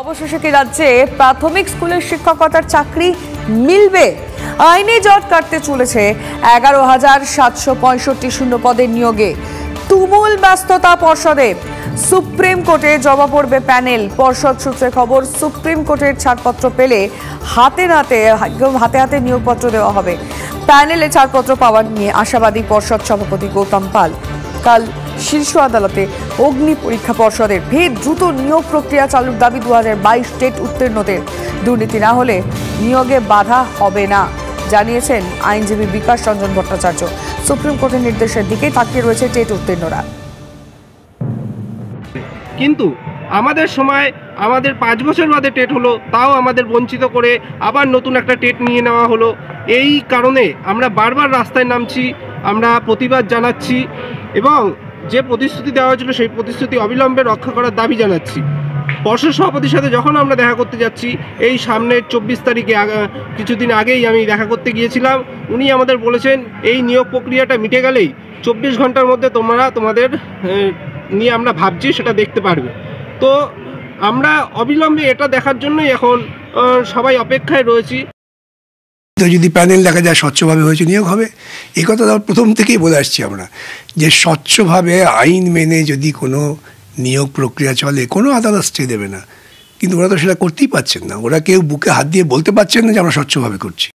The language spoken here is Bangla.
অবশেষে কি রাজ্যে প্রাথমিক স্কুলের শিক্ষকতার চাকরি মিলবে? আইনি জট কাটতে চলেছে 11,765 শূন্য পদের নিয়োগে। তুমুল ব্যস্ততা পর্ষদে। সুপ্রিম কোর্টে জমা পড়বে প্যানেল। পর্ষদ সূত্রে খবর, সুপ্রিম কোর্টের ছাড়পত্র পেলে হাতে হাতে নিয়োগপত্র দেওয়া হবে। প্যানেলে ছাড়পত্র পাওয়ার নিয়ে আশাবাদী পর্ষদ সভাপতি গৌতম পাল। কাল শীর্ষ আদালতে অগ্নি পরীক্ষা পর্ষদের। ফের দ্রুত নিয়োগ প্রক্রিয়া চালুর দাবি 2022 টেট উত্তীর্ণদের। দুর্নীতি না হলে নিয়োগে বাধা হবে না জানিয়েছেন আইনজীবী বিকাশ রঞ্জন ভট্টাচার্য। সুপ্রিম কোর্টের নির্দেশের দিকেই তাকিয়ে রয়েছে টেট উত্তীর্ণরা। কিন্তু আমাদের সময় আমাদের 5 বছর বাদে টেট হলো, তাও আমাদের বঞ্চিত করে আবার নতুন একটা টেট নিয়ে নেওয়া হলো। এই কারণে আমরা বারবার রাস্তায় নামছি, আমরা প্রতিবাদ জানাচ্ছি এবং যে প্রতিশ্রুতি দেওয়া হয়েছিল সেই প্রতিশ্রুতি অবিলম্বে রক্ষা করার দাবি জানাচ্ছি। পর্ষদ সভাপতির সাথে যখন আমরা দেখা করতে যাচ্ছি, এই সামনের 24 তারিখে কিছুদিন আগেই আমি দেখা করতে গিয়েছিলাম, উনি আমাদের বলেছেন এই নিয়োগ প্রক্রিয়াটা মিটে গেলেই 24 ঘন্টার মধ্যে তোমাদের নিয়ে আমরা ভাবছি সেটা দেখতে পারবে। তো আমরা অবিলম্বে এটা দেখার জন্যই এখন সবাই অপেক্ষায় রয়েছি। তো যদি প্যানেল দেখা যায় স্বচ্ছভাবে হয়েছে নিয়োগ হবে, এই কথা প্রথম থেকেই বলে আসছি আমরা, যে স্বচ্ছভাবে আইন মেনে যদি কোনো নিয়োগ প্রক্রিয়া চলে কোনো আদালত স্টে দেবে না। কিন্তু ওরা তো সেটা করতেই পারছেন না, ওরা কেউ বুকে হাত দিয়ে বলতে পারছেন না যে আমরা স্বচ্ছভাবে করছি।